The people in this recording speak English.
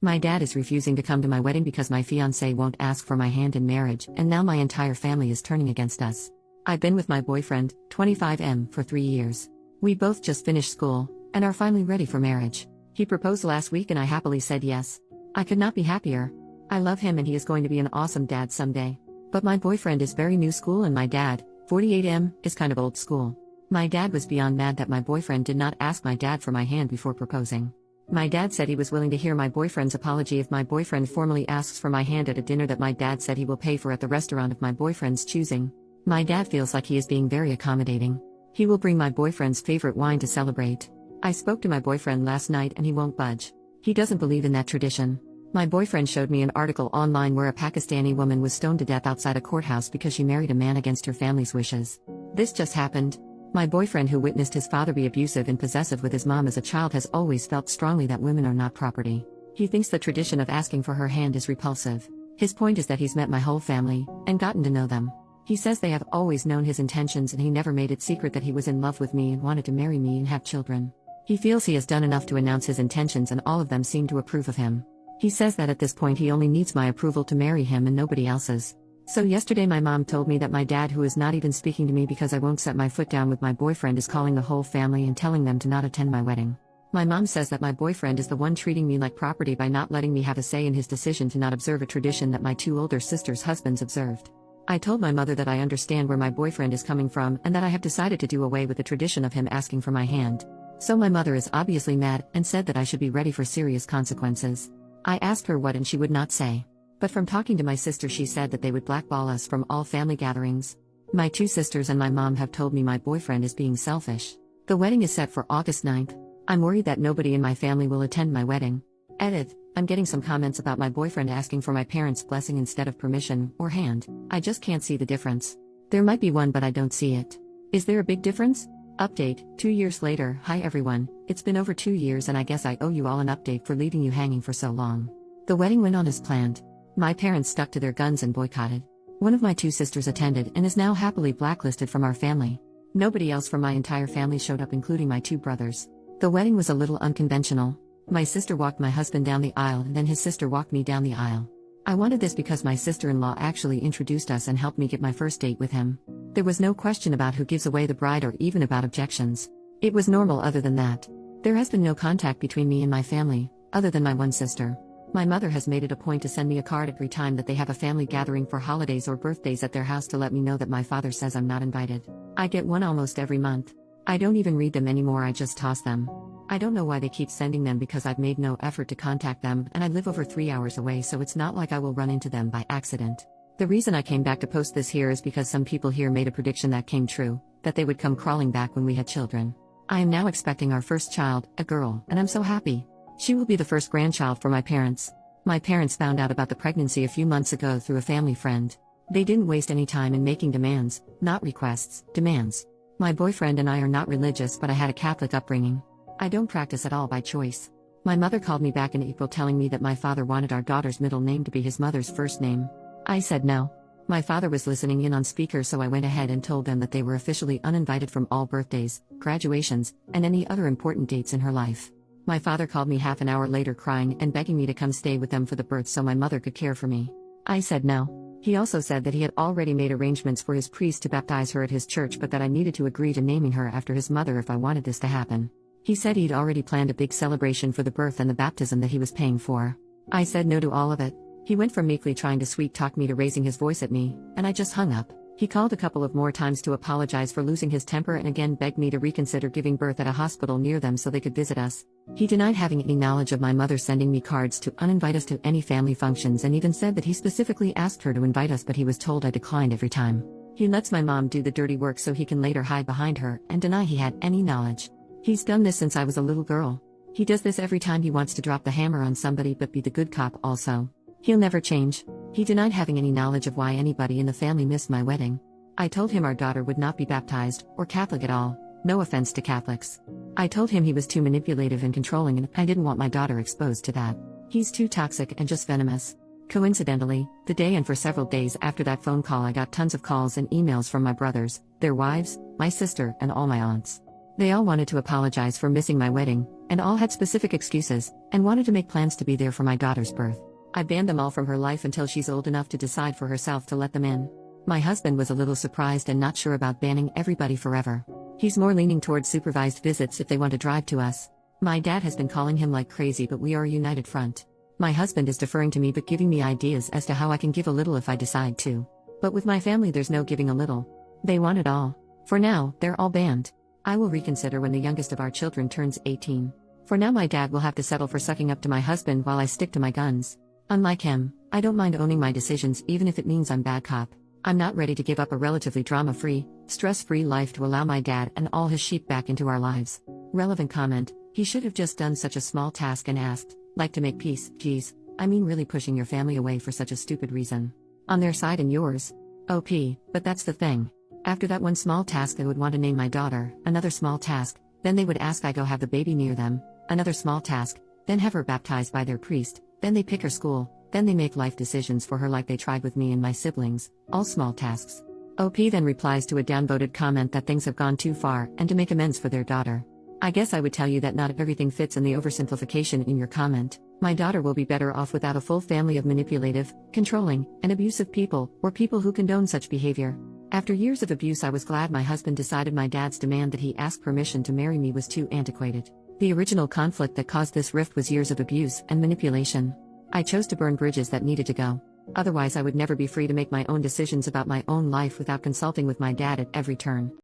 My dad is refusing to come to my wedding because my fiancé won't ask for my hand in marriage, and now my entire family is turning against us. I've been with my boyfriend, 25M, for 3 years. We both just finished school, and are finally ready for marriage. He proposed last week and I happily said yes. I could not be happier. I love him and he is going to be an awesome dad someday. But my boyfriend is very new school and my dad, 48M, is kind of old school. My dad was beyond mad that my boyfriend did not ask my dad for my hand before proposing. My dad said he was willing to hear my boyfriend's apology if my boyfriend formally asks for my hand at a dinner that my dad said he will pay for at the restaurant of my boyfriend's choosing. My dad feels like he is being very accommodating. He will bring my boyfriend's favorite wine to celebrate. I spoke to my boyfriend last night and he won't budge. He doesn't believe in that tradition. My boyfriend showed me an article online where a Pakistani woman was stoned to death outside a courthouse because she married a man against her family's wishes. This just happened. My boyfriend, who witnessed his father be abusive and possessive with his mom as a child, has always felt strongly that women are not property. He thinks the tradition of asking for her hand is repulsive. His point is that he's met my whole family, and gotten to know them. He says they have always known his intentions and he never made it secret that he was in love with me and wanted to marry me and have children. He feels he has done enough to announce his intentions and all of them seem to approve of him. He says that at this point he only needs my approval to marry him and nobody else's. So yesterday my mom told me that my dad, who is not even speaking to me because I won't set my foot down with my boyfriend, is calling the whole family and telling them to not attend my wedding. My mom says that my boyfriend is the one treating me like property by not letting me have a say in his decision to not observe a tradition that my 2 older sisters' husbands observed. I told my mother that I understand where my boyfriend is coming from and that I have decided to do away with the tradition of him asking for my hand. So my mother is obviously mad and said that I should be ready for serious consequences. I asked her what and she would not say. But from talking to my sister, she said that they would blackball us from all family gatherings. My 2 sisters and my mom have told me my boyfriend is being selfish. The wedding is set for August 9th. I'm worried that nobody in my family will attend my wedding. Edit. I'm getting some comments about my boyfriend asking for my parents' blessing instead of permission, or hand. I just can't see the difference. There might be one but I don't see it. Is there a big difference? Update, 2 years later. Hi everyone, it's been over 2 years and I guess I owe you all an update for leaving you hanging for so long. The wedding went on as planned. My parents stuck to their guns and boycotted. One of my 2 sisters attended and is now happily blacklisted from our family. Nobody else from my entire family showed up, including my 2 brothers. The wedding was a little unconventional. My sister walked my husband down the aisle and then his sister walked me down the aisle. I wanted this because my sister-in-law actually introduced us and helped me get my first date with him. There was no question about who gives away the bride or even about objections. It was normal other than that. There has been no contact between me and my family, other than my one sister. My mother has made it a point to send me a card every time that they have a family gathering for holidays or birthdays at their house to let me know that my father says I'm not invited. I get one almost every month. I don't even read them anymore, I just toss them. I don't know why they keep sending them because I've made no effort to contact them and I live over 3 hours away, so it's not like I will run into them by accident. The reason I came back to post this here is because some people here made a prediction that came true, that they would come crawling back when we had children. I am now expecting our first child, a girl, and I'm so happy. She will be the first grandchild for my parents. My parents found out about the pregnancy a few months ago through a family friend. They didn't waste any time in making demands, not requests, demands. My boyfriend and I are not religious, but I had a Catholic upbringing. I don't practice at all by choice. My mother called me back in April telling me that my father wanted our daughter's middle name to be his mother's first name. I said no. My father was listening in on speaker, so I went ahead and told them that they were officially uninvited from all birthdays, graduations, and any other important dates in her life. My father called me half an hour later crying and begging me to come stay with them for the birth so my mother could care for me. I said no. He also said that he had already made arrangements for his priest to baptize her at his church, but that I needed to agree to naming her after his mother if I wanted this to happen. He said he'd already planned a big celebration for the birth and the baptism that he was paying for. I said no to all of it. He went from meekly trying to sweet-talk me to raising his voice at me, and I just hung up. He called a couple of more times to apologize for losing his temper and again begged me to reconsider giving birth at a hospital near them so they could visit us. He denied having any knowledge of my mother sending me cards to uninvite us to any family functions and even said that he specifically asked her to invite us, but he was told I declined every time. He lets my mom do the dirty work so he can later hide behind her and deny he had any knowledge. He's done this since I was a little girl. He does this every time he wants to drop the hammer on somebody but be the good cop also. He'll never change. He denied having any knowledge of why anybody in the family missed my wedding. I told him our daughter would not be baptized, or Catholic at all, no offense to Catholics. I told him he was too manipulative and controlling and I didn't want my daughter exposed to that. He's too toxic and just venomous. Coincidentally, the day and for several days after that phone call I got tons of calls and emails from my brothers, their wives, my sister, and all my aunts. They all wanted to apologize for missing my wedding, and all had specific excuses, and wanted to make plans to be there for my daughter's birth. I banned them all from her life until she's old enough to decide for herself to let them in. My husband was a little surprised and not sure about banning everybody forever. He's more leaning towards supervised visits if they want to drive to us. My dad has been calling him like crazy, but we are a united front. My husband is deferring to me but giving me ideas as to how I can give a little if I decide to. But with my family there's no giving a little. They want it all. For now, they're all banned. I will reconsider when the youngest of our children turns 18. For now my dad will have to settle for sucking up to my husband while I stick to my guns. Unlike him, I don't mind owning my decisions even if it means I'm bad cop. I'm not ready to give up a relatively drama-free, stress-free life to allow my dad and all his sheep back into our lives. Relevant comment: he should have just done such a small task and asked, like to make peace. Geez, I mean really pushing your family away for such a stupid reason. On their side and yours. OP, but that's the thing. After that one small task they would want to name my daughter, another small task, then they would ask I go have the baby near them, another small task, then have her baptized by their priest, then they pick her school, then they make life decisions for her like they tried with me and my siblings, all small tasks. OP then replies to a downvoted comment that things have gone too far and to make amends for their daughter. I guess I would tell you that not everything fits in the oversimplification in your comment. My daughter will be better off without a full family of manipulative, controlling, and abusive people, or people who condone such behavior. After years of abuse I was glad my husband decided my dad's demand that he ask permission to marry me was too antiquated. The original conflict that caused this rift was years of abuse and manipulation. I chose to burn bridges that needed to go. Otherwise I would never be free to make my own decisions about my own life without consulting with my dad at every turn.